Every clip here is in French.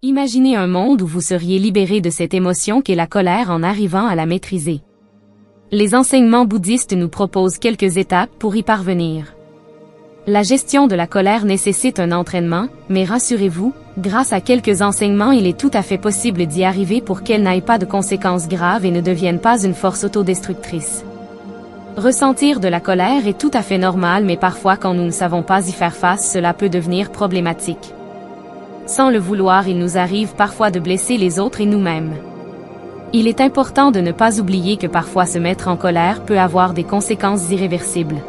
Imaginez un monde où vous seriez libéré de cette émotion qu'est la colère en arrivant à la maîtriser. Les enseignements bouddhistes nous proposent quelques étapes pour y parvenir. La gestion de la colère nécessite un entraînement, mais rassurez-vous, grâce à quelques enseignements il est tout à fait possible d'y arriver pour qu'elle n'aille pas de conséquences graves et ne devienne pas une force autodestructrice. Ressentir de la colère est tout à fait normal, mais parfois quand nous ne savons pas y faire face, cela peut devenir problématique. Sans le vouloir, il nous arrive parfois de blesser les autres et nous-mêmes. Il est important de ne pas oublier que parfois se mettre en colère peut avoir des conséquences irréversibles.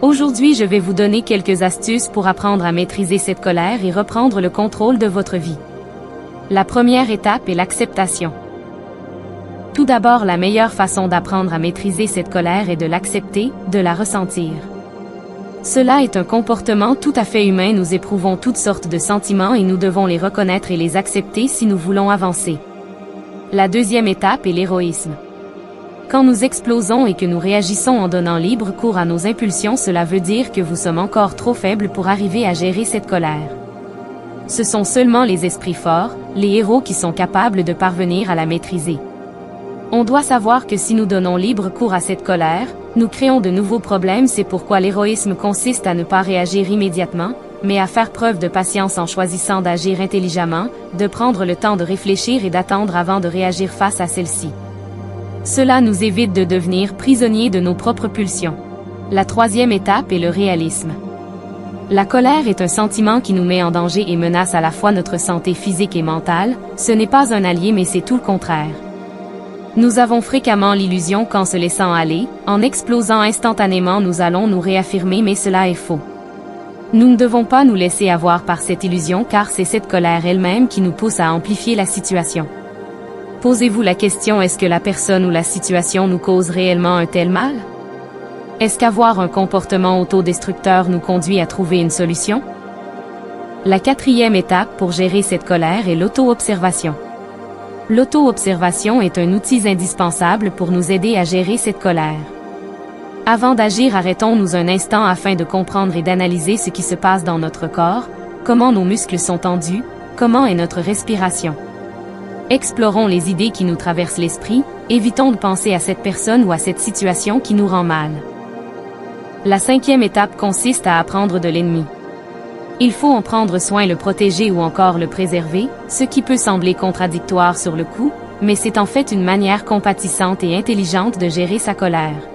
Aujourd'hui, je vais vous donner quelques astuces pour apprendre à maîtriser cette colère et reprendre le contrôle de votre vie. La première étape est l'acceptation. Tout d'abord, la meilleure façon d'apprendre à maîtriser cette colère est de l'accepter, de la ressentir. Cela est un comportement tout à fait humain, nous éprouvons toutes sortes de sentiments et nous devons les reconnaître et les accepter si nous voulons avancer. La deuxième étape est l'héroïsme. Quand nous explosons et que nous réagissons en donnant libre cours à nos impulsions, cela veut dire que vous sommes encore trop faibles pour arriver à gérer cette colère. Ce sont seulement les esprits forts, les héros qui sont capables de parvenir à la maîtriser. On doit savoir que si nous donnons libre cours à cette colère, nous créons de nouveaux problèmes. C'est pourquoi l'héroïsme consiste à ne pas réagir immédiatement, mais à faire preuve de patience en choisissant d'agir intelligemment, de prendre le temps de réfléchir et d'attendre avant de réagir face à celle-ci. Cela nous évite de devenir prisonniers de nos propres pulsions. La troisième étape est le réalisme. La colère est un sentiment qui nous met en danger et menace à la fois notre santé physique et mentale. Ce n'est pas un allié, mais c'est tout le contraire. Nous avons fréquemment l'illusion qu'en se laissant aller, en explosant instantanément nous allons nous réaffirmer, mais cela est faux. Nous ne devons pas nous laisser avoir par cette illusion, car c'est cette colère elle-même qui nous pousse à amplifier la situation. Posez-vous la question, est-ce que la personne ou la situation nous cause réellement un tel mal? Est-ce qu'avoir un comportement autodestructeur nous conduit à trouver une solution? La quatrième étape pour gérer cette colère est l'auto-observation. L'auto-observation est un outil indispensable pour nous aider à gérer cette colère. Avant d'agir, arrêtons-nous un instant afin de comprendre et d'analyser ce qui se passe dans notre corps, comment nos muscles sont tendus, comment est notre respiration. Explorons les idées qui nous traversent l'esprit, évitons de penser à cette personne ou à cette situation qui nous rend mal. La cinquième étape consiste à apprendre de l'ennemi. Il faut en prendre soin, le protéger ou encore le préserver, ce qui peut sembler contradictoire sur le coup, mais c'est en fait une manière compatissante et intelligente de gérer sa colère.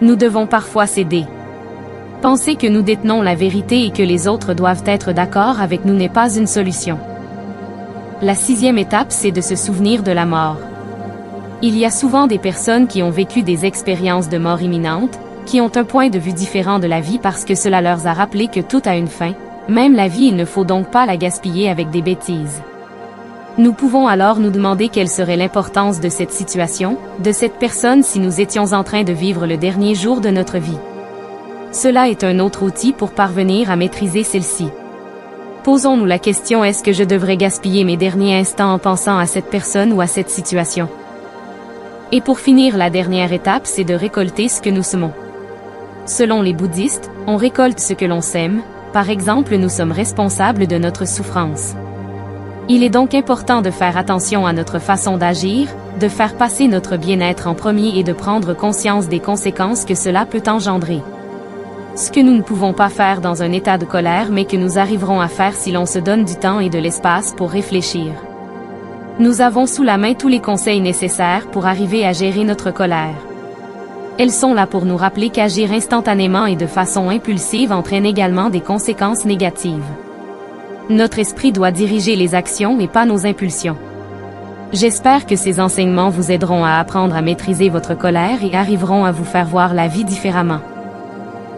Nous devons parfois céder. Penser que nous détenons la vérité et que les autres doivent être d'accord avec nous n'est pas une solution. La sixième étape, c'est de se souvenir de la mort. Il y a souvent des personnes qui ont vécu des expériences de mort imminente, qui ont un point de vue différent de la vie parce que cela leur a rappelé que tout a une fin, même la vie, il ne faut donc pas la gaspiller avec des bêtises. Nous pouvons alors nous demander quelle serait l'importance de cette situation, de cette personne si nous étions en train de vivre le dernier jour de notre vie. Cela est un autre outil pour parvenir à maîtriser celle-ci. Posons-nous la question, est-ce que je devrais gaspiller mes derniers instants en pensant à cette personne ou à cette situation? Et pour finir, la dernière étape, c'est de récolter ce que nous semons. Selon les bouddhistes, on récolte ce que l'on sème. Par exemple, nous sommes responsables de notre souffrance. Il est donc important de faire attention à notre façon d'agir, de faire passer notre bien-être en premier et de prendre conscience des conséquences que cela peut engendrer. Ce que nous ne pouvons pas faire dans un état de colère, mais que nous arriverons à faire si l'on se donne du temps et de l'espace pour réfléchir. Nous avons sous la main tous les conseils nécessaires pour arriver à gérer notre colère. Elles sont là pour nous rappeler qu'agir instantanément et de façon impulsive entraîne également des conséquences négatives. Notre esprit doit diriger les actions et pas nos impulsions. J'espère que ces enseignements vous aideront à apprendre à maîtriser votre colère et arriveront à vous faire voir la vie différemment.